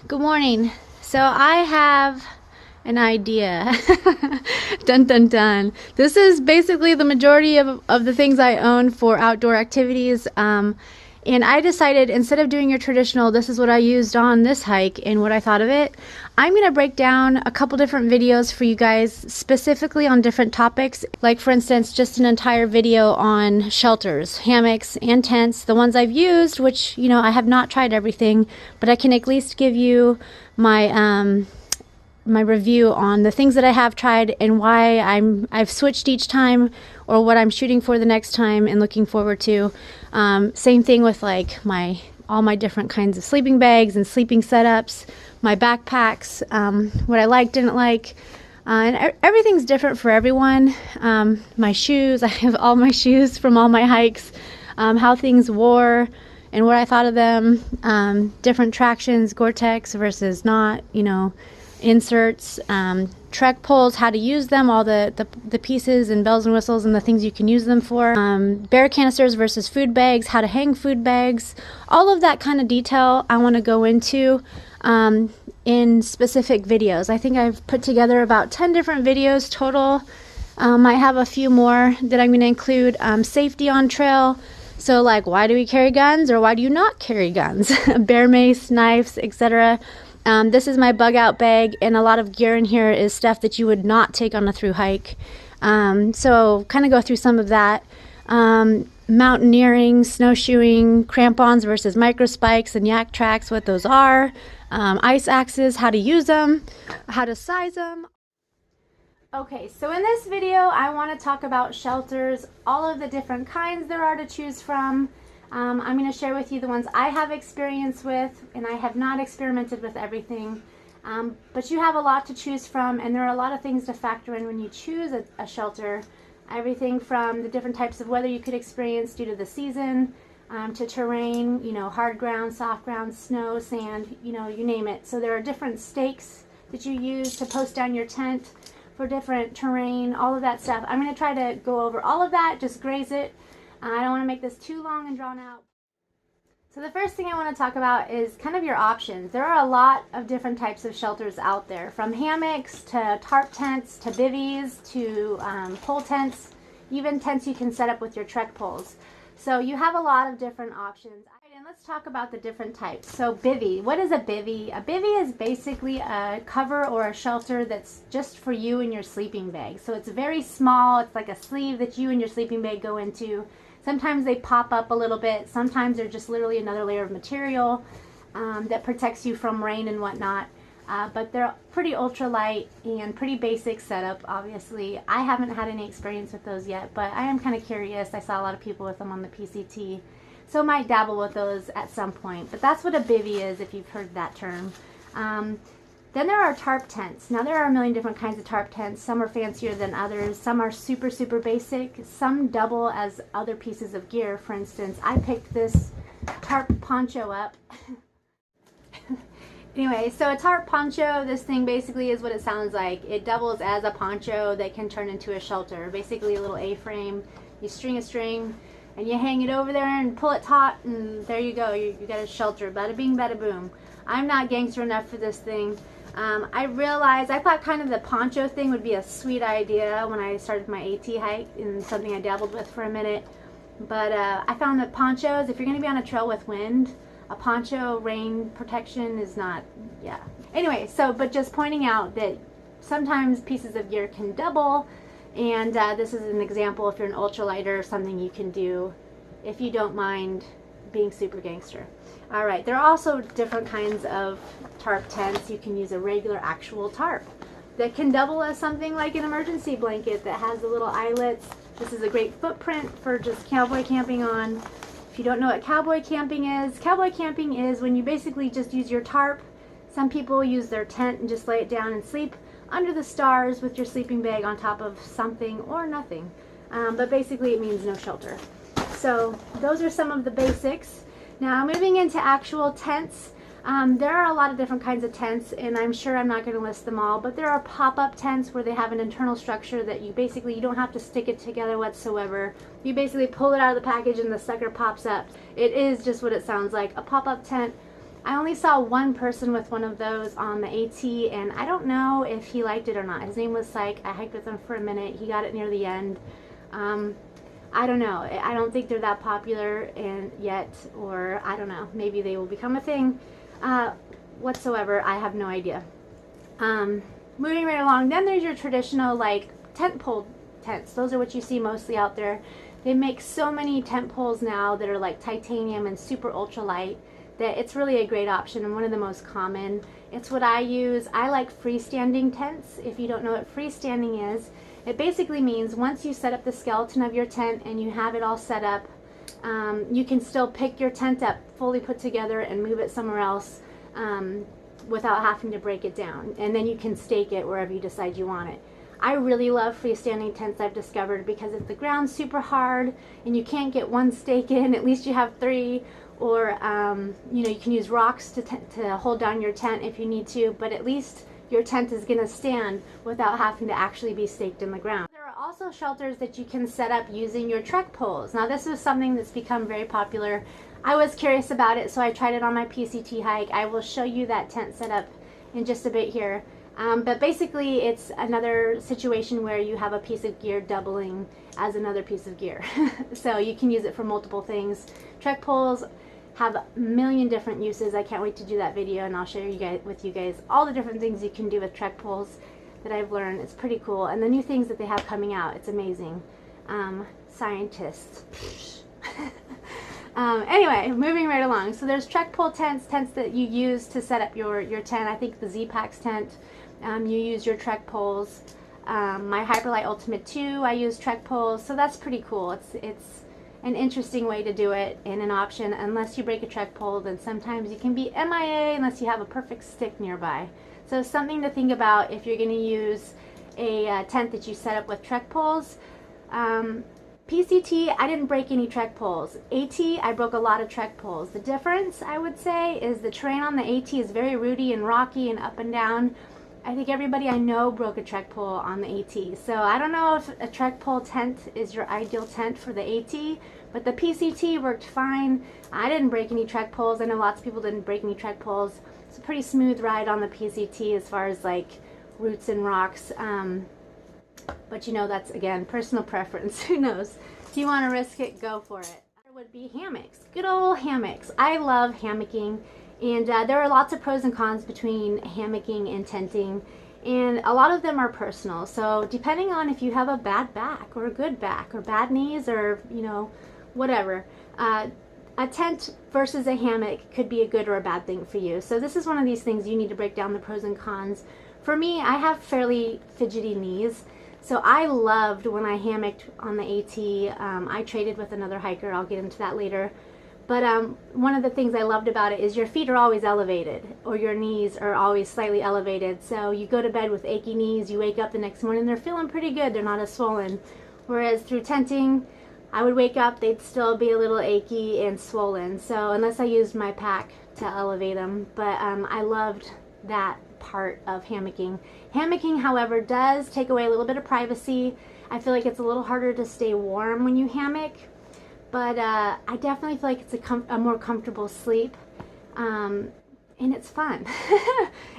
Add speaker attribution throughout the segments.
Speaker 1: Good morning. So I have an idea. Dun dun dun. This is basically the majority of the things I own for outdoor activities. And I decided instead of doing your traditional, this is what I used on this hike and what I thought of it, I'm going to break down a couple different videos for you guys specifically on different topics. Like for instance, just an entire video on shelters, hammocks, and tents, the ones I've used, which, you know, I have not tried everything, but I can at least give you my my review on the things that I have tried and why I've switched each time, or what I'm shooting for the next time and looking forward to. Same thing with like all my different kinds of sleeping bags and sleeping setups, my backpacks, what I like, didn't like, and everything's different for everyone. My shoes, I have all my shoes from all my hikes, how things wore and what I thought of them, different tractions, Gore-Tex versus not, you know, inserts, trek poles, how to use them, all the pieces and bells and whistles and the things you can use them for, bear canisters versus food bags, how to hang food bags, all of that kind of detail I want to go into in specific videos. I think I've put together about 10 different videos total. I have a few more that I'm going to include. Safety on trail, so like why do we carry guns or why do you not carry guns, bear mace, knives, etc. This is my bug out bag, and a lot of gear in here is stuff that you would not take on a through hike. So kind of go through some of that. Mountaineering, snowshoeing, crampons versus micro spikes and yak tracks, what those are. Ice axes, how to use them, how to size them. Okay, so in this video I want to talk about shelters, all of the different kinds there are to choose from. I'm going to share with you the ones I have experience with, and I have not experimented with everything, but you have a lot to choose from, and there are a lot of things to factor in when you choose a shelter. Everything from the different types of weather you could experience due to the season, to terrain, you know, hard ground, soft ground, snow, sand, you know, you name it. So there are different stakes that you use to post down your tent for different terrain, all of that stuff. I'm going to try to go over all of that, just graze it. I don't want to make this too long and drawn out. So the first thing I want to talk about is kind of your options. There are a lot of different types of shelters out there, from hammocks to tarp tents to bivvies to pole tents, even tents you can set up with your trek poles. So you have a lot of different options. And let's talk about the different types. So bivvy, what is a bivvy? A bivvy is basically a cover or a shelter that's just for you and your sleeping bag. So it's very small. It's like a sleeve that you and your sleeping bag go into. Sometimes they pop up a little bit. Sometimes they're just literally another layer of material that protects you from rain and whatnot. But they're pretty ultralight and pretty basic setup, obviously. I haven't had any experience with those yet, but I am kind of curious. I saw a lot of people with them on the PCT, so might dabble with those at some point. But that's what a bivvy is, if you've heard that term. Then there are tarp tents. Now there are a million different kinds of tarp tents. Some are fancier than others. Some are super, super basic. Some double as other pieces of gear. For instance, I picked this tarp poncho up. Anyway, so a tarp poncho, this thing basically is what it sounds like. It doubles as a poncho that can turn into a shelter. Basically a little A-frame. You string a string and you hang it over there and pull it taut, and there you go. You got a shelter. Bada bing, bada boom. I'm not gangster enough for this thing. I realized, I thought kind of the poncho thing would be a sweet idea when I started my AT hike, and something I dabbled with for a minute. But I found that ponchos, if you're going to be on a trail with wind, a poncho rain protection is not, yeah. Anyway, so, but just pointing out that sometimes pieces of gear can double, and this is an example if you're an ultralighter, something you can do if you don't mind being super gangster. Alright, there are also different kinds of tarp tents. You can use a regular actual tarp that can double as something like an emergency blanket that has the little eyelets. This is a great footprint for just cowboy camping on. If you don't know what cowboy camping is when you basically just use your tarp. Some people use their tent and just lay it down and sleep under the stars with your sleeping bag on top of something or nothing. But basically it means no shelter. So those are some of the basics. Now moving into actual tents, there are a lot of different kinds of tents, and I'm sure I'm not going to list them all, but there are pop-up tents where they have an internal structure that you don't have to stick it together whatsoever. You basically pull it out of the package and the sucker pops up. It is just what it sounds like, a pop-up tent. I only saw one person with one of those on the AT, and I don't know if he liked it or not. His name was Psych. I hiked with him for a minute. He got it near the end. I don't know. I don't think they're that popular yet, or I don't know. Maybe they will become a thing. Whatsoever, I have no idea. Moving right along, then there's your traditional like tent pole tents. Those are what you see mostly out there. They make so many tent poles now that are like titanium and super ultra light that it's really a great option and one of the most common. It's what I use. I like freestanding tents. If you don't know what freestanding is, it basically means once you set up the skeleton of your tent and you have it all set up, you can still pick your tent up fully put together and move it somewhere else without having to break it down. And then you can stake it wherever you decide you want it. I really love freestanding tents, I've discovered, because if the ground's super hard and you can't get one stake in, at least you have three. Or you know, you can use rocks to hold down your tent if you need to, but at least your tent is going to stand without having to actually be staked in the ground. There are also shelters that you can set up using your trek poles. Now this is something that's become very popular. I was curious about it, so I tried it on my PCT hike. I will show you that tent setup in just a bit here. But basically it's another situation where you have a piece of gear doubling as another piece of gear. So you can use it for multiple things. Trek poles have a million different uses. I can't wait to do that video, and I'll share with you guys all the different things you can do with trek poles that I've learned. It's pretty cool, and the new things that they have coming out, it's amazing. Scientists. Anyway, moving right along. So there's trek pole tents that you use to set up your tent. I think the Z-Packs tent, you use your trek poles. My Hyperlight Ultimate 2, I use trek poles, so that's pretty cool. It's an interesting way to do it and an option. Unless you break a trek pole, then sometimes you can be MIA unless you have a perfect stick nearby. So something to think about if you're going to use a tent that you set up with trek poles. PCT, I didn't break any trek poles. AT, I broke a lot of trek poles. The difference, I would say, is the terrain on the AT is very rooty and rocky and up and down. I think everybody I know broke a trek pole on the AT. So I don't know if a trek pole tent is your ideal tent for the AT, but the PCT worked fine. I didn't break any trek poles. I know lots of people didn't break any trek poles. It's a pretty smooth ride on the PCT as far as like roots and rocks. But you know, that's again personal preference. Who knows? If you want to risk it, go for it. There would be hammocks. Good old hammocks. I love hammocking. And there are lots of pros and cons between hammocking and tenting, and a lot of them are personal. So depending on if you have a bad back or a good back or bad knees or, you know, whatever, a tent versus a hammock could be a good or a bad thing for you. So this is one of these things you need to break down the pros and cons. For me, I have fairly fidgety knees, so I loved when I hammocked on the AT. I traded with another hiker. I'll get into that later. But one of the things I loved about it is your feet are always elevated, or your knees are always slightly elevated. So you go to bed with achy knees, you wake up the next morning, they're feeling pretty good, they're not as swollen. Whereas through tenting, I would wake up, they'd still be a little achy and swollen. So unless I used my pack to elevate them. But I loved that part of hammocking. Hammocking, however, does take away a little bit of privacy. I feel like it's a little harder to stay warm when you hammock. But I definitely feel like it's a more comfortable sleep, and it's fun.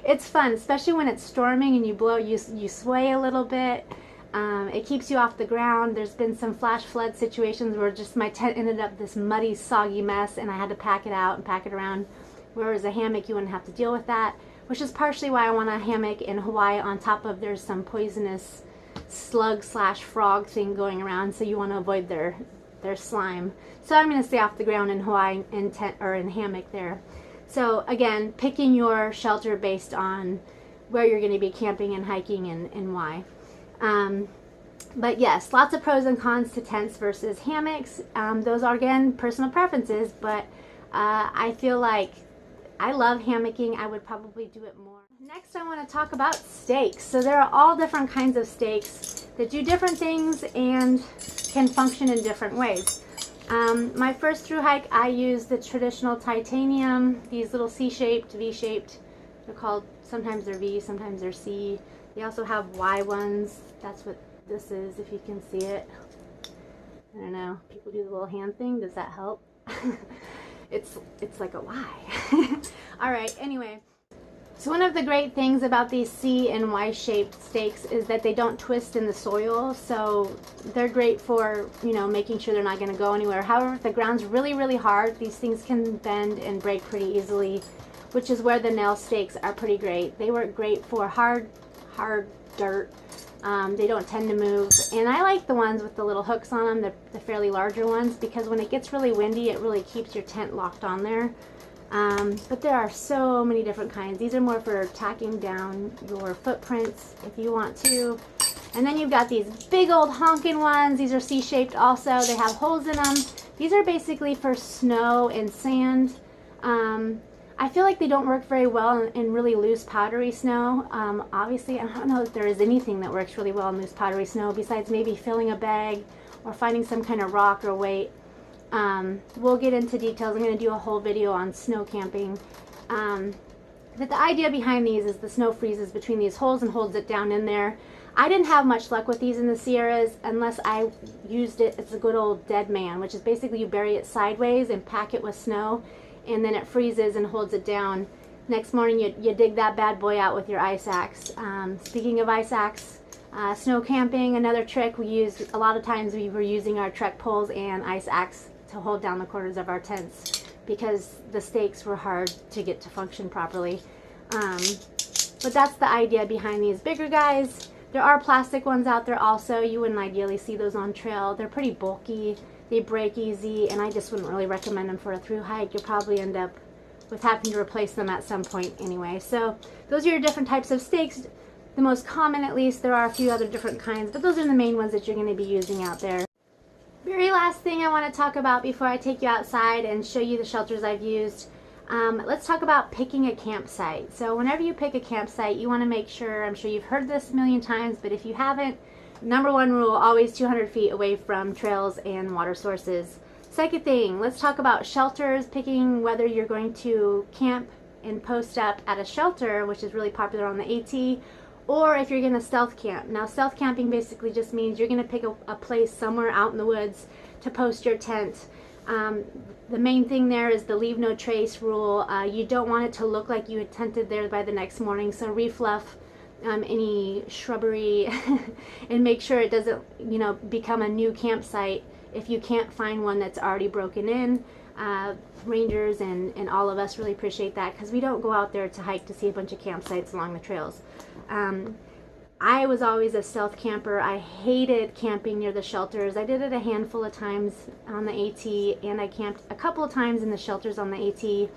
Speaker 1: It's fun, especially when it's storming and you sway a little bit. It keeps you off the ground. There's been some flash flood situations where just my tent ended up this muddy, soggy mess, and I had to pack it out and pack it around. Whereas a hammock, you wouldn't have to deal with that, which is partially why I want a hammock in Hawaii. On top of there's some poisonous slug/frog thing going around, so you want to avoid their slime. So I'm going to stay off the ground in Hawaii in tent or in hammock there. So again, picking your shelter based on where you're going to be camping and hiking and why. But yes, lots of pros and cons to tents versus hammocks. Those are again personal preferences, but I feel like I love hammocking. I would probably do it more. Next, I want to talk about stakes. So there are all different kinds of stakes that do different things and can function in different ways. My first through hike, I used the traditional titanium, these little C-shaped, V-shaped. They're called, sometimes they're V, sometimes they're C. They also have Y ones. That's what this is, if you can see it. I don't know, people do the little hand thing. Does that help? It's like a lie. All right, anyway. So one of the great things about these C and Y shaped stakes is that they don't twist in the soil, so they're great for, you know, making sure they're not going to go anywhere. However, if the ground's really, really hard, these things can bend and break pretty easily, which is where the nail stakes are pretty great. They work great for hard dirt. They don't tend to move, and I like the ones with the little hooks on them, the fairly larger ones, because when it gets really windy, it really keeps your tent locked on there. But there are so many different kinds. These are more for tacking down your footprints if you want to. And then you've got these big old honking ones. These are C-shaped also. They have holes in them. These are basically for snow and sand. I feel like they don't work very well in really loose powdery snow. Obviously, I don't know if there is anything that works really well in loose powdery snow besides maybe filling a bag or finding some kind of rock or weight. We'll get into details. I'm going to do a whole video on snow camping. But the idea behind these is the snow freezes between these holes and holds it down in there. I didn't have much luck with these in the Sierras unless I used it. It's a good old dead man, which is basically you bury it sideways and pack it with snow, and then it freezes and holds it down. Next morning you dig that bad boy out with your ice axe. Speaking of ice axe, snow camping, another trick we used a lot of times, we were using our trek poles and ice axe to hold down the corners of our tents because the stakes were hard to get to function properly. But that's the idea behind these bigger guys. There are plastic ones out there also. You wouldn't ideally see those on trail. They're pretty bulky, they break easy, and I just wouldn't really recommend them for a through hike. You'll probably end up with having to replace them at some point anyway. So those are your different types of stakes. The most common, at least. There are a few other different kinds, but those are the main ones that you're going to be using out there. Very last thing I want to talk about before I take you outside and show you the shelters I've used. Let's talk about picking a campsite. So whenever you pick a campsite, you want to make sure, I'm sure you've heard this a million times, but if you haven't, number one rule, always 200 feet away from trails and water sources. Second thing, let's talk about shelters, picking whether you're going to camp and post up at a shelter, which is really popular on the AT, or if you're going to stealth camp. Now, stealth camping basically just means you're going to pick a place somewhere out in the woods to post your tent. The main thing there is the leave no trace rule. You don't want it to look like you had tented there by the next morning, so refluff any shrubbery and make sure it doesn't, you know, become a new campsite if you can't find one that's already broken in. Rangers and all of us really appreciate that because we don't go out there to hike to see a bunch of campsites along the trails. I was always a stealth camper. I hated camping near the shelters. I did it a handful of times on the AT, and I camped a couple of times in the shelters on the AT.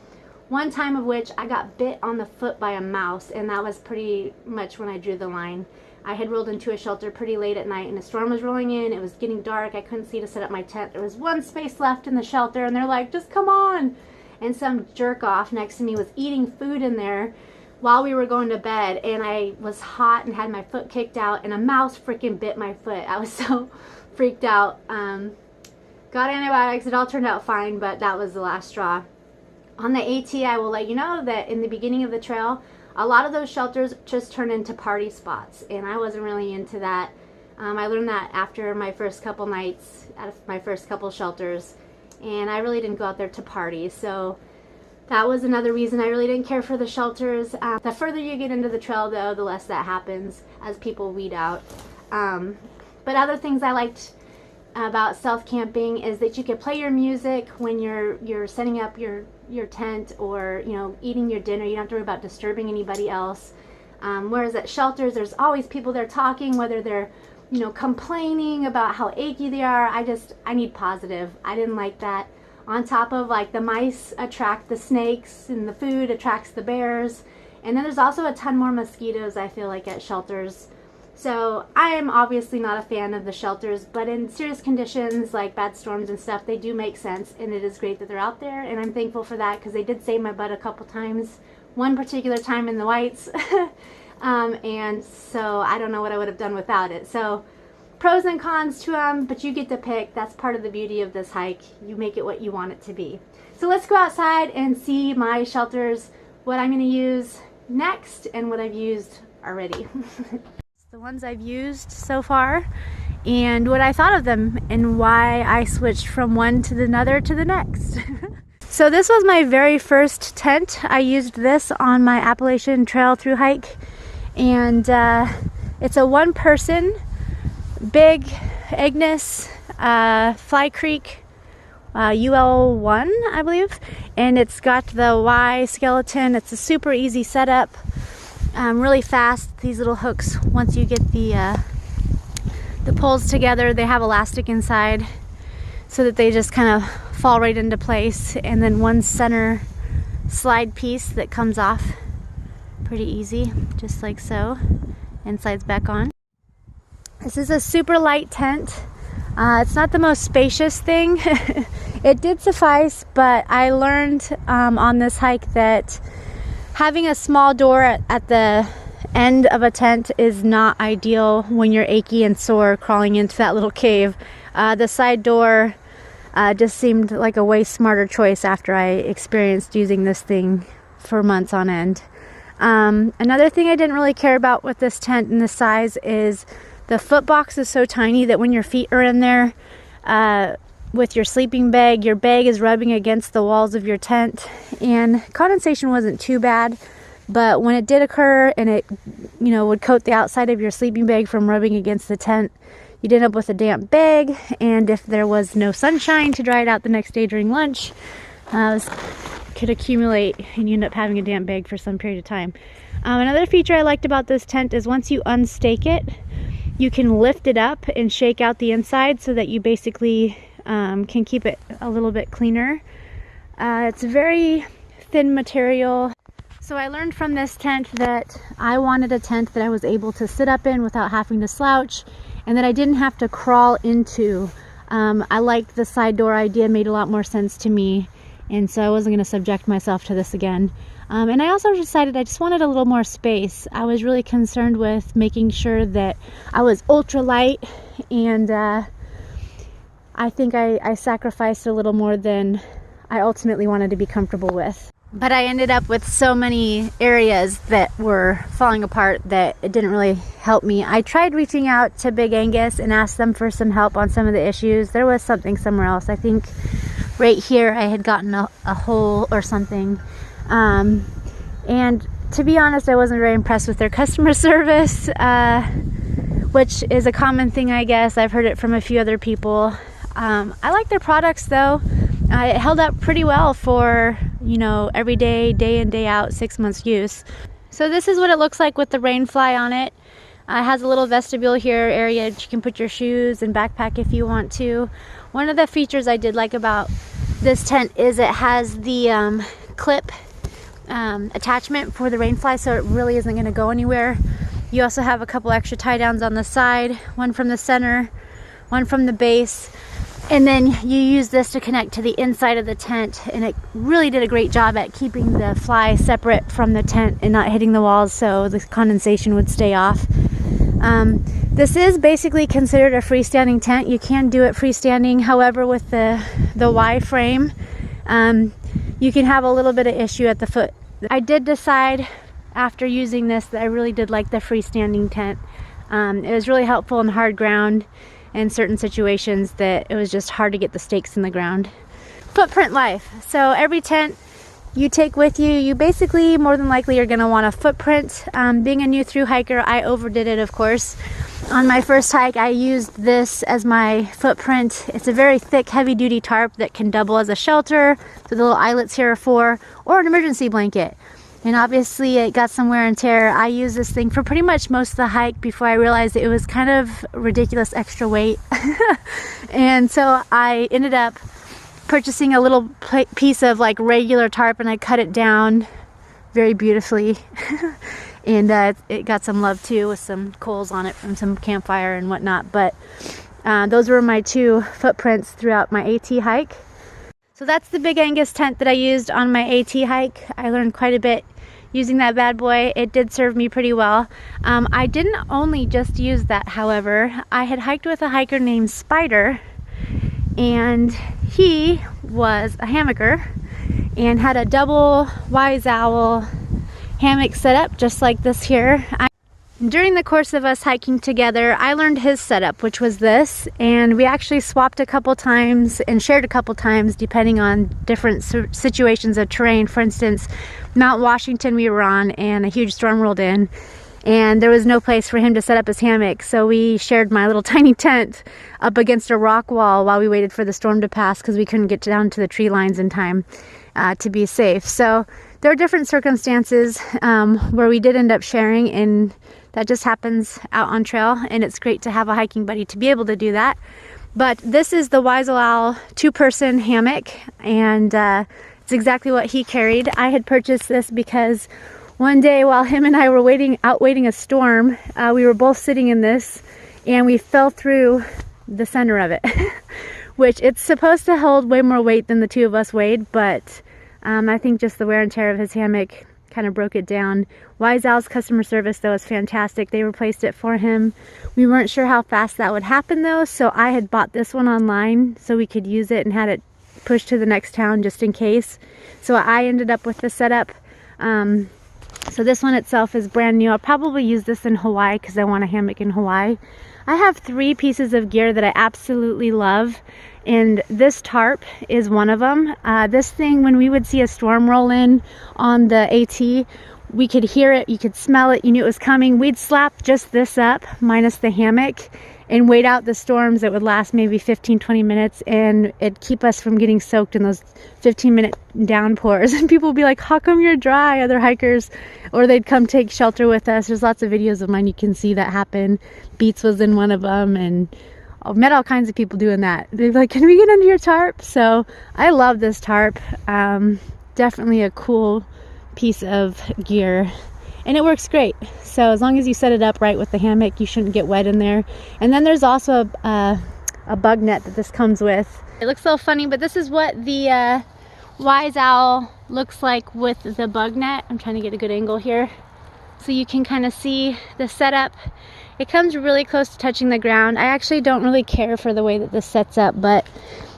Speaker 1: One time of which I got bit on the foot by a mouse, and that was pretty much when I drew the line. I had rolled into a shelter pretty late at night, and a storm was rolling in. It was getting dark. I couldn't see to set up my tent. There was one space left in the shelter, and they're like, just come on. And some jerk off next to me was eating food in there while we were going to bed, and I was hot and had my foot kicked out, and a mouse freaking bit my foot. I was so freaked out. Got antibiotics. It all turned out fine, but that was the last straw. On the AT, I will let you know that in the beginning of the trail, a lot of those shelters just turn into party spots, and I wasn't really into that. I learned that after my first couple nights at my first couple shelters, and I really didn't go out there to party. So that was another reason I really didn't care for the shelters. The further you get into the trail, though, the less that happens as people weed out. But other things I liked about stealth camping is that you could play your music when you're setting up your tent, or, you know, eating your dinner. You don't have to worry about disturbing anybody else. Whereas at shelters, there's always people there talking, whether they're, you know, complaining about how achy they are. I need positive. I didn't like that. On top of, like, the mice attract the snakes and the food attracts the bears. And then there's also a ton more mosquitoes, I feel like, at shelters. So I am obviously not a fan of the shelters, but in serious conditions like bad storms and stuff, they do make sense, and it is great that they're out there, and I'm thankful for that because they did save my butt a couple times. One particular time in the whites, and so I don't know what I would have done without it. So pros and cons to them, but you get to pick. That's part of the beauty of this hike. You make it what you want it to be. So let's go outside and see my shelters, what I'm going to use next, and what I've used already. The ones I've used so far, and what I thought of them, and why I switched from one to another to the next. So this was my very first tent. I used this on my Appalachian Trail through hike, and it's a one-person, big Agnes, Fly Creek, UL1, I believe, and it's got the Y skeleton. It's a super easy setup, really fast. These little hooks, once you get the poles together, they have elastic inside so that they just kind of fall right into place, and then one center slide piece that comes off pretty easy, just like so, and slides back on. This is a super light tent. It's not the most spacious thing. It did suffice, but I learned on this hike that having a small door at the end of a tent is not ideal when you're achy and sore crawling into that little cave. The side door just seemed like a way smarter choice after I experienced using this thing for months on end. Another thing I didn't really care about with this tent and the size is the foot box is so tiny that when your feet are in there with your sleeping bag, your bag is rubbing against the walls of your tent, and condensation wasn't too bad, but when it did occur and it, you know, would coat the outside of your sleeping bag from rubbing against the tent, you'd end up with a damp bag, and if there was no sunshine to dry it out the next day during lunch, this could accumulate and you end up having a damp bag for some period of time. Another feature I liked about this tent is once you unstake it, you can lift it up and shake out the inside so that you basically can keep it a little bit cleaner. It's very thin material. So I learned from this tent that I wanted a tent that I was able to sit up in without having to slouch, and that I didn't have to crawl into. I liked the side door idea, made a lot more sense to me, and so I wasn't going to subject myself to this again. And I also decided I just wanted a little more space. I was really concerned with making sure that I was ultra light, and I think I sacrificed a little more than I ultimately wanted to be comfortable with. But I ended up with so many areas that were falling apart that it didn't really help me. I tried reaching out to Big Angus and asked them for some help on some of the issues. There was something somewhere else. I think right here I had gotten a hole or something. And to be honest, I wasn't very impressed with their customer service, which is a common thing, I guess. I've heard it from a few other people. I like their products though. It held up pretty well for, you know, everyday, day in, day out, 6 months use. So this is what it looks like with the rain fly on it. It has a little vestibule here area that you can put your shoes and backpack if you want to. One of the features I did like about this tent is it has the clip attachment for the rain fly, so it really isn't going to go anywhere. You also have a couple extra tie downs on the side, one from the center, one from the base. And then you use this to connect to the inside of the tent, and it really did a great job at keeping the fly separate from the tent and not hitting the walls so the condensation would stay off. This is basically considered a freestanding tent. You can do it freestanding, however with the Y frame, you can have a little bit of issue at the foot. I did decide after using this that I really did like the freestanding tent. It was really helpful in hard ground in certain situations that it was just hard to get the stakes in the ground. Footprint life. So every tent you take with you, you basically more than likely are going to want a footprint. Being a new through hiker, I overdid it, of course. On my first hike, I used this as my footprint. It's a very thick, heavy-duty tarp that can double as a shelter, so the little eyelets here are for, or an emergency blanket. And obviously it got some wear and tear. I used this thing for pretty much most of the hike before I realized it was kind of ridiculous extra weight. And so I ended up purchasing a little piece of like regular tarp, and I cut it down very beautifully. And it got some love too, with some coals on it from some campfire and whatnot. But those were my two footprints throughout my AT hike. So that's the Big Angus tent that I used on my AT hike. I learned quite a bit using that bad boy. It did serve me pretty well. I didn't only just use that, however. I had hiked with a hiker named Spider, and he was a hammocker and had a double Whyld hammock set up just like this here. During the course of us hiking together, I learned his setup, which was this, and we actually swapped a couple times and shared a couple times depending on different situations of terrain. For instance, Mount Washington we were on and a huge storm rolled in, and there was no place for him to set up his hammock, so we shared my little tiny tent up against a rock wall while we waited for the storm to pass because we couldn't get down to the tree lines in time to be safe. So there are different circumstances where we did end up sharing, and that just happens out on trail, and it's great to have a hiking buddy to be able to do that. But this is the Whyld Owl 2-person hammock, and it's exactly what he carried. I had purchased this because one day while him and I were waiting a storm, we were both sitting in this and we fell through the center of it, which it's supposed to hold way more weight than the two of us weighed, but I think just the wear and tear of his hammock kind of broke it down. Whyld Owl's customer service though is fantastic. They replaced it for him. We weren't sure how fast that would happen though, so I had bought this one online so we could use it and had it pushed to the next town just in case. So I ended up with the setup. So this one itself is brand new. I'll probably use this in Hawaii because I want a hammock in Hawaii. I have 3 pieces of gear that I absolutely love, and this tarp is one of them. This thing, when we would see a storm roll in on the AT, we could hear it, you could smell it, you knew it was coming. We'd slap just this up, minus the hammock, and wait out the storms that would last maybe 15-20 minutes, and it'd keep us from getting soaked in those 15-minute downpours. And people would be like, how come you're dry, other hikers? Or they'd come take shelter with us. There's lots of videos of mine you can see that happen. Beats was in one of them, and I've met all kinds of people doing that. They're like, can we get under your tarp? So I love this tarp. Definitely a cool piece of gear, and it works great. So as long as you set it up right with the hammock, you shouldn't get wet in there. And then there's also a bug net that this comes with. It looks so funny, but this is what the Whyld Owl looks like with the bug net. I'm trying to get a good angle here so you can kind of see the setup. It comes really close to touching the ground. I actually don't really care for the way that this sets up, but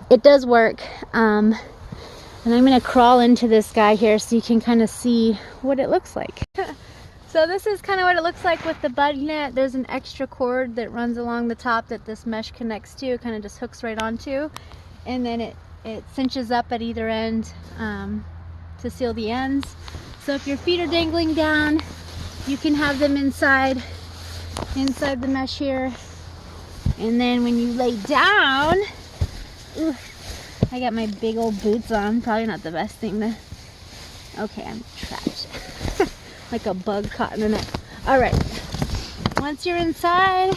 Speaker 1: it does work. And I'm gonna crawl into this guy here so you can kind of see what it looks like. So this is kind of what it looks like with the bug net. There's an extra cord that runs along the top that this mesh connects to. It kind of just hooks right onto, and then it cinches up at either end to seal the ends. So if your feet are dangling down, you can have them inside the mesh here. And then when you lay down, ooh, I got my big old boots on. Probably not the best thing to... Okay, I'm trapped. Like a bug caught in a net. Alright. Once you're inside,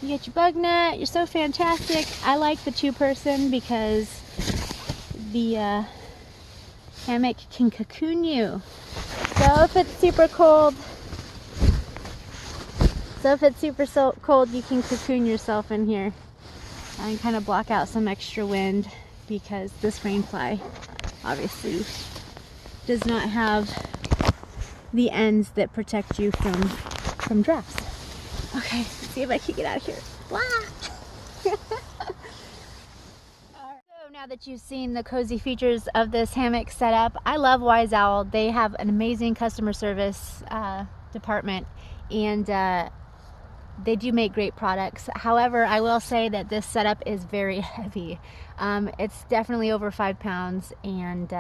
Speaker 1: you get your bug net. You're so fantastic. I like the 2-person because the hammock can cocoon you. So if it's super cold, you can cocoon yourself in here. And kind of block out some extra wind because this rainfly obviously does not have the ends that protect you from drafts. Okay, let's see if I can get out of here. Blah! So now that you've seen the cozy features of this hammock setup, I love Whyld Owl. They have an amazing customer service department, and they do make great products. However, I will say that this setup is very heavy. It's definitely over 5 pounds, and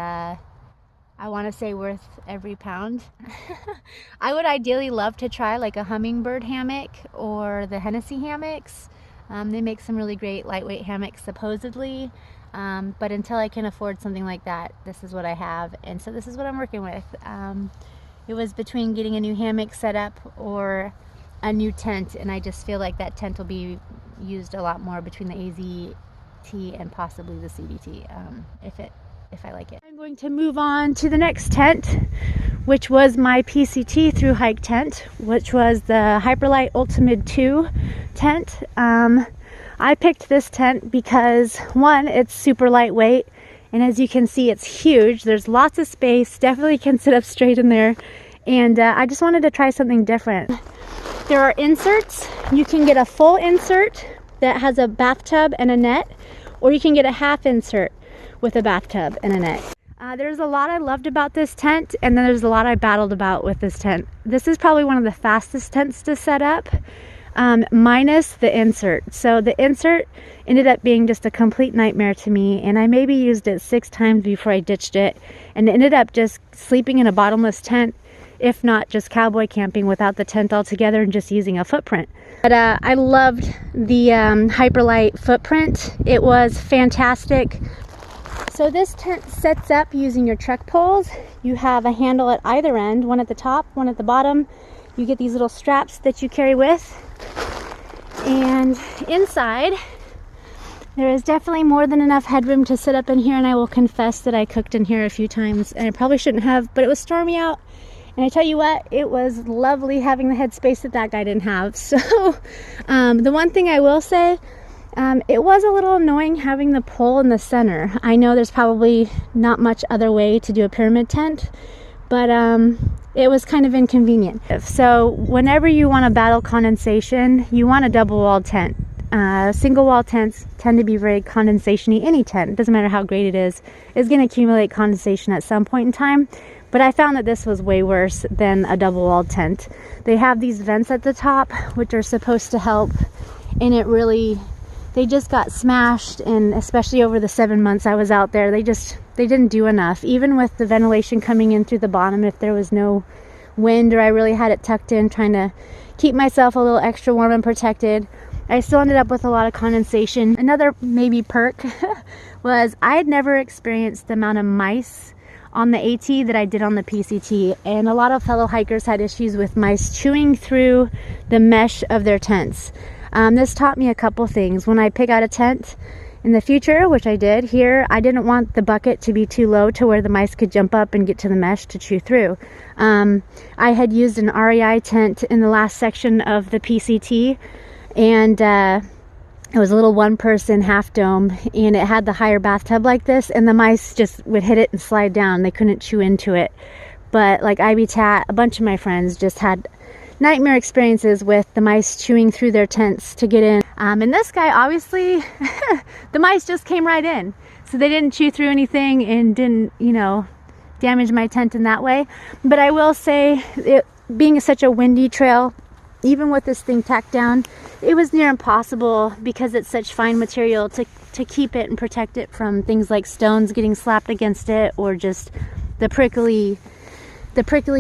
Speaker 1: I want to say worth every pound. I would ideally love to try like a hummingbird hammock or the Hennessy hammocks. They make some really great lightweight hammocks supposedly, but until I can afford something like that, this is what I have, and so this is what I'm working with. It was between getting a new hammock set up or a new tent, and I just feel like that tent will be used a lot more between the AZT and possibly the CDT if I like it. I'm going to move on to the next tent, which was my PCT through hike tent, which was the Hyperlite Ultimate 2 tent. I picked this tent because, one, it's super lightweight, and as you can see, it's huge. There's lots of space, definitely can sit up straight in there, and I just wanted to try something different. There are inserts. You can get a full insert that has a bathtub and a net, or you can get a half insert with a bathtub and a net. There's a lot I loved about this tent, and then there's a lot I battled about with this tent. This is probably one of the fastest tents to set up, minus the insert. So the insert ended up being just a complete nightmare to me, and I maybe used it 6 times before I ditched it, and ended up just sleeping in a bottomless tent, if not just cowboy camping without the tent altogether and just using a footprint. But I loved the Hyperlight footprint. It was fantastic. So this tent sets up using your truck poles. You have a handle at either end, one at the top, one at the bottom. You get these little straps that you carry with. And inside, there is definitely more than enough headroom to sit up in here, and I will confess that I cooked in here a few times, and I probably shouldn't have, but it was stormy out. And I tell you what, it was lovely having the headspace that that guy didn't have. So the one thing I will say, it was a little annoying having the pole in the center. I know there's probably not much other way to do a pyramid tent, but it was kind of inconvenient. So whenever you want to battle condensation, you want a double walled tent. Single wall tents tend to be very condensation-y. Any tent, doesn't matter how great it is going to accumulate condensation at some point in time. But I found that this was way worse than a double walled tent. They have these vents at the top, which are supposed to help, and they just got smashed, and especially over the 7 months I was out there, they didn't do enough. Even with the ventilation coming in through the bottom, if there was no wind or I really had it tucked in, trying to keep myself a little extra warm and protected, I still ended up with a lot of condensation. Another maybe perk was I had never experienced the amount of mice on the AT that I did on the PCT, and a lot of fellow hikers had issues with mice chewing through the mesh of their tents. This taught me a couple things. When I pick out a tent in the future, which I did here, I didn't want the bucket to be too low to where the mice could jump up and get to the mesh to chew through. I had used an REI tent in the last section of the PCT, and it was a little 1-person half dome, and it had the higher bathtub like this, and the mice just would hit it and slide down. They couldn't chew into it. But like Ivy Tat, a bunch of my friends just had nightmare experiences with the mice chewing through their tents to get in. And this guy, obviously, the mice just came right in. So they didn't chew through anything and didn't, damage my tent in that way. But I will say, it being such a windy trail, even with this thing tacked down, it was near impossible, because it's such fine material, to keep it and protect it from things like stones getting slapped against it, or just the prickly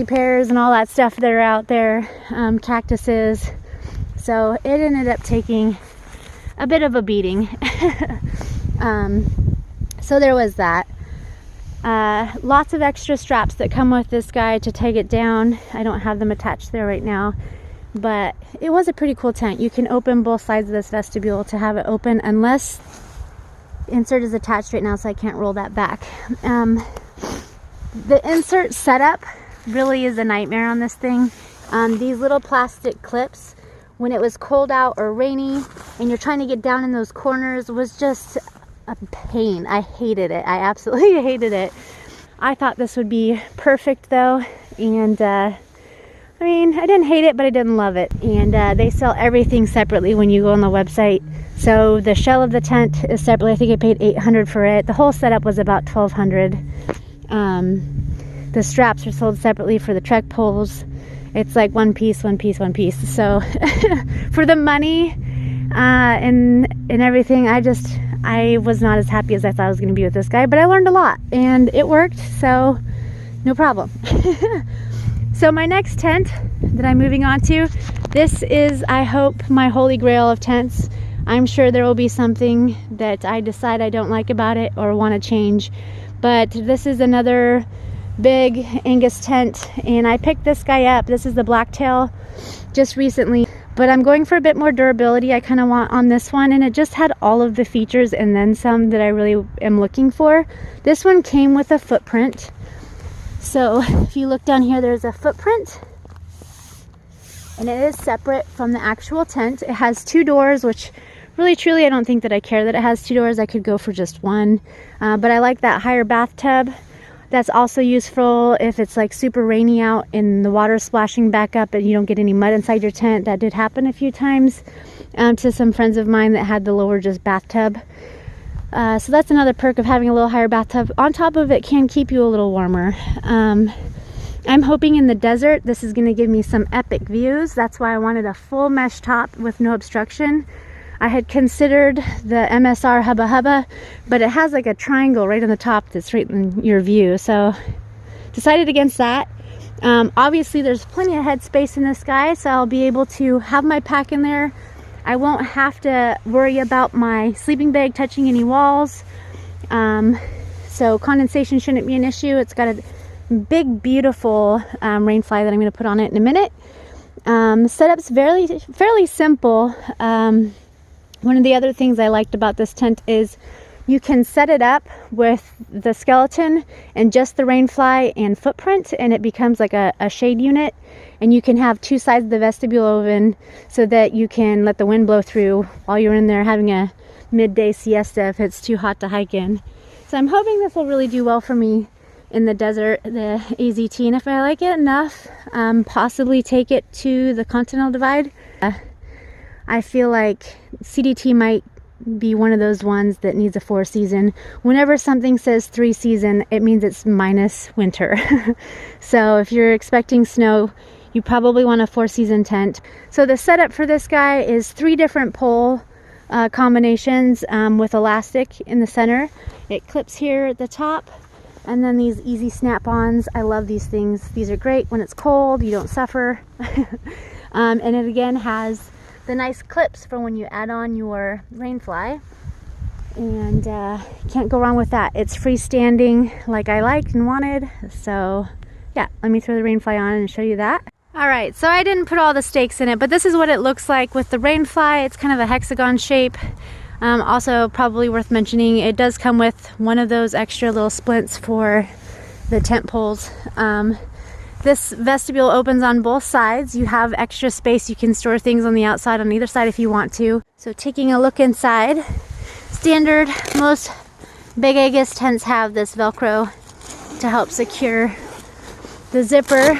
Speaker 1: pears and all that stuff that are out there, cactuses. So it ended up taking a bit of a beating. So there was that. Lots of extra straps that come with this guy to take it down. I don't have them attached there right now, but it was a pretty cool tent. You can open both sides of this vestibule to have it open, unless insert is attached right now, so I can't roll that back. The insert setup really is a nightmare on this thing. These little plastic clips, when it was cold out or rainy and you're trying to get down in those corners, was just a pain. I hated it. I absolutely hated it. I thought this would be perfect though, and I didn't hate it, but I didn't love it. And they sell everything separately when you go on the website. So the shell of the tent is separately. I think I paid $800 for it. The whole setup was about $1,200. The straps are sold separately for the trek poles. It's like one piece. So for the money and everything, I was not as happy as I thought I was going to be with this guy, but I learned a lot and it worked, so no problem. So my next tent that I'm moving on to, this is, I hope, my holy grail of tents. I'm sure there will be something that I decide I don't like about it or want to change, but this is another big Angus tent, and I picked this guy up. This is the Blacktail, just recently, but I'm going for a bit more durability I kind of want on this one, and it just had all of the features and then some that I really am looking for. This one came with a footprint. So if you look down here, there's a footprint, and it is separate from the actual tent. It has 2 doors, which really truly I don't think that I care that it has 2 doors. I could go for just one, but I like that higher bathtub. That's also useful if it's like super rainy out and the water's splashing back up and you don't get any mud inside your tent. That did happen a few times to some friends of mine that had the lower just bathtub. So that's another perk of having a little higher bathtub. On top of it, can keep you a little warmer. I'm hoping in the desert this is going to give me some epic views. That's why I wanted a full mesh top with no obstruction. I had considered the MSR Hubba Hubba, but it has like a triangle right on the top that's right in your view. So decided against that. Obviously there's plenty of headspace in this guy, so I'll be able to have my pack in there. I won't have to worry about my sleeping bag touching any walls. So condensation shouldn't be an issue. It's got a big beautiful rain fly that I'm going to put on it in a minute. Setup's fairly simple. One of the other things I liked about this tent is you can set it up with the skeleton and just the rain fly and footprint, and it becomes like a shade unit, and you can have two sides of the vestibule open so that you can let the wind blow through while you're in there having a midday siesta if it's too hot to hike in. So I'm hoping this will really do well for me in the desert, the AZT, and if I like it enough, possibly take it to the Continental Divide. I feel like CDT might be one of those ones that needs a 4 season. Whenever something says 3 season, it means it's minus winter. So if you're expecting snow, you probably want a 4 season tent. So the setup for this guy is 3 different pole combinations with elastic in the center. It clips here at the top. And then these easy snap-ons. I love these things. These are great when it's cold, you don't suffer. And it again has the nice clips for when you add on your rain fly. And can't go wrong with that. It's freestanding like I liked and wanted. So yeah, let me throw the rain fly on and show you that. All right, so I didn't put all the stakes in it, but this is what it looks like with the rain fly. It's kind of a hexagon shape. Also probably worth mentioning, it does come with one of those extra little splints for the tent poles. This vestibule opens on both sides. You have extra space. You can store things on the outside on either side if you want to. So taking a look inside, standard, most Big Agnes tents have this Velcro to help secure the zipper.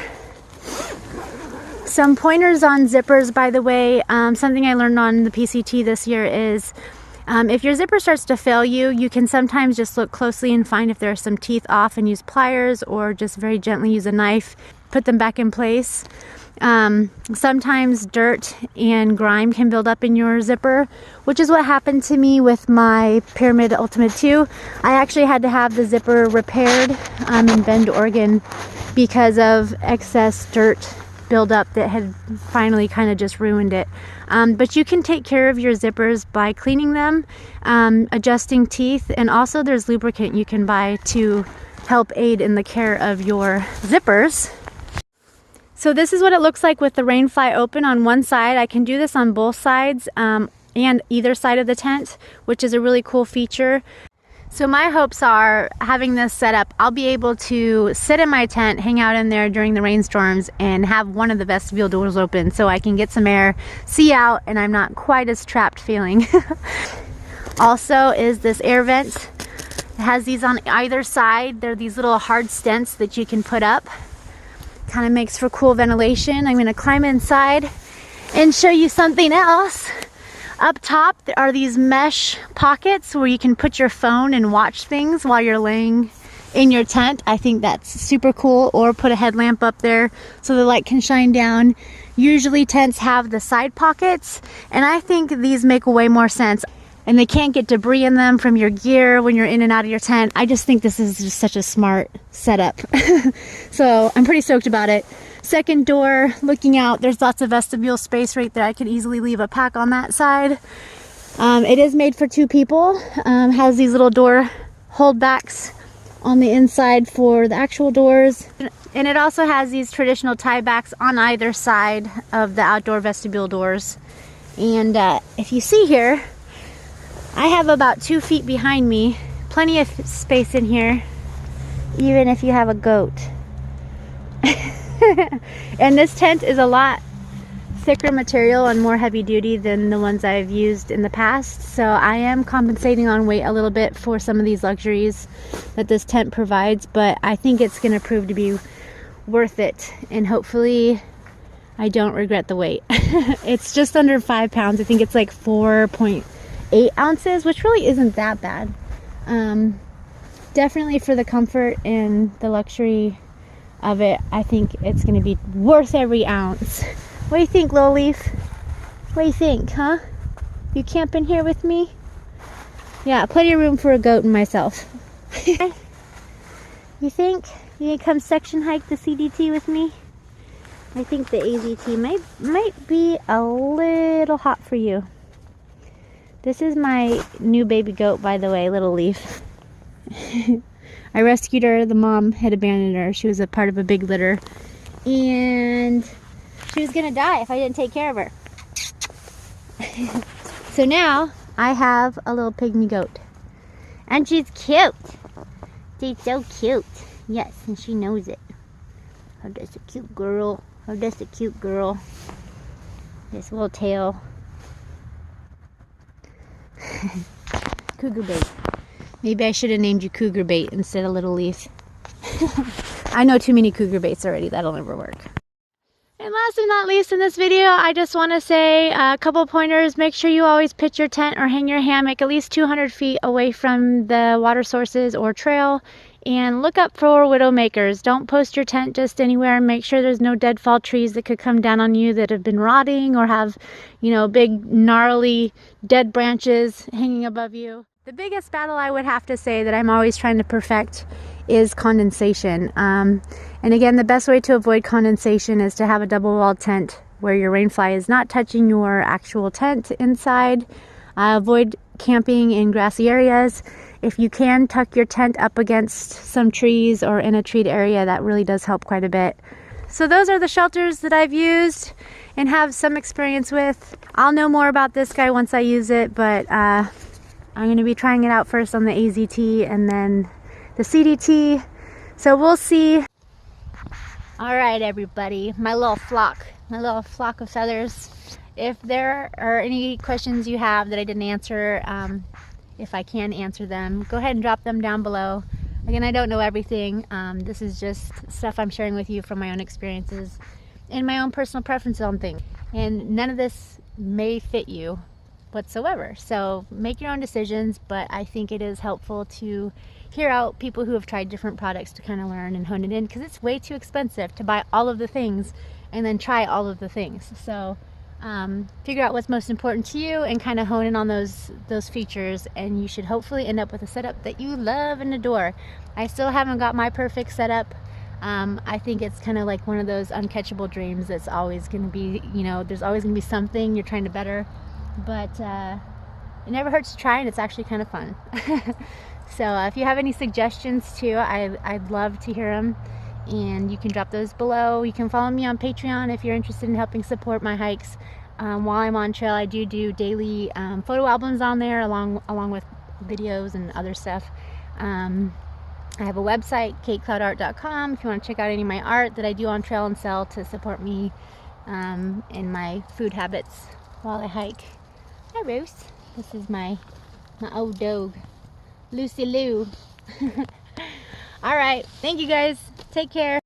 Speaker 1: Some pointers on zippers, by the way. Something I learned on the PCT this year is if your zipper starts to fail you, you can sometimes just look closely and find if there are some teeth off and use pliers, or just very gently use a knife, put them back in place. Sometimes dirt and grime can build up in your zipper, which is what happened to me with my Pyramid Ultimate 2. I actually had to have the zipper repaired in Bend, Oregon because of excess dirt buildup that had finally kind of just ruined it. But you can take care of your zippers by cleaning them, adjusting teeth, and also there's lubricant you can buy to help aid in the care of your zippers. So this is what it looks like with the rain fly open on one side. I can do this on both sides and either side of the tent, which is a really cool feature. So my hopes are, having this set up, I'll be able to sit in my tent, hang out in there during the rainstorms, and have one of the vestibule doors open so I can get some air, see out, and I'm not quite as trapped feeling. Also is this air vent. It has these on either side. They're these little hard stents that you can put up. Kind of makes for cool ventilation. I'm going to climb inside and show you something else. Up top there are these mesh pockets where you can put your phone and watch things while you're laying in your tent. I think that's super cool. Or put a headlamp up there so the light can shine down. Usually tents have the side pockets, and I think these make way more sense. And they can't get debris in them from your gear when you're in and out of your tent. I just think this is just such a smart setup. So I'm pretty stoked about it. Second door, looking out, there's lots of vestibule space right there. I could easily leave a pack on that side. It is made for 2 people. Has these little door holdbacks on the inside for the actual doors. And it also has these traditional tiebacks on either side of the outdoor vestibule doors. And if you see here, I have about 2 feet behind me. Plenty of space in here, even if you have a goat. And this tent is a lot thicker material and more heavy duty than the ones I've used in the past, so I am compensating on weight a little bit for some of these luxuries that this tent provides, but I think it's going to prove to be worth it, and hopefully I don't regret the weight. It's just under 5 pounds. I think it's like 4.8 8 ounces, which really isn't that bad. Definitely for the comfort and the luxury of it, I think it's going to be worth every ounce. What do you think, Little Leaf? What do you think, huh? You camping here with me? Yeah, plenty of room for a goat and myself. You think? You can come section hike the CDT with me? I think the AZT might be a little hot for you. This is my new baby goat, by the way, Little Leaf. I rescued her. The mom had abandoned her. She was a part of a big litter. And she was going to die if I didn't take care of her. So now I have a little pygmy goat. And she's cute. She's so cute. Yes, and she knows it. Oh, that's a cute girl. Oh, that's a cute girl. This little tail. Cougar bait. Maybe I should have named you Cougar Bait instead of Little Leaf. I know too many cougar baits already. That'll never work. And last but not least in this video, I just want to say a couple pointers. Make sure you always pitch your tent or hang your hammock at least 200 feet away from the water sources or trail. And look up for widowmakers. Don't post your tent just anywhere. Make sure there's no deadfall trees that could come down on you that have been rotting or have, you know, big gnarly dead branches hanging above you. The biggest battle I would have to say that I'm always trying to perfect is condensation. And again, the best way to avoid condensation is to have a double-walled tent where your rainfly is not touching your actual tent inside. Avoid camping in grassy areas. If you can, tuck your tent up against some trees or in a treed area. That really does help quite a bit. So those are the shelters that I've used and have some experience with. I'll know more about this guy once I use it, but I'm going to be trying it out first on the AZT and then the CDT. So we'll see. All right, everybody, my little flock of feathers. If there are any questions you have that I didn't answer, if I can answer them, go ahead and drop them down below. Again, I don't know everything. This is just stuff I'm sharing with you from my own experiences and my own personal preferences on things. And none of this may fit you whatsoever. So make your own decisions, but I think it is helpful to hear out people who have tried different products to kind of learn and hone it in, because it's way too expensive to buy all of the things and then try all of the things. So figure out what's most important to you and kind of hone in on those features, and you should hopefully end up with a setup that you love and adore. I still haven't got my perfect setup. I think it's kind of like one of those uncatchable dreams that's always going to be, you know, there's always going to be something you're trying to better, but it never hurts to try, and it's actually kind of fun. So if you have any suggestions too, I'd love to hear them, and you can drop those below. You can follow me on Patreon if you're interested in helping support my hikes. While I'm on trail, I do daily photo albums on there along with videos and other stuff. I have a website, katecloudart.com, if you want to check out any of my art that I do on trail and sell to support me in my food habits while I hike. Hi, Bruce. This is my old dog, Lucy Lou. All right, thank you guys. Take care.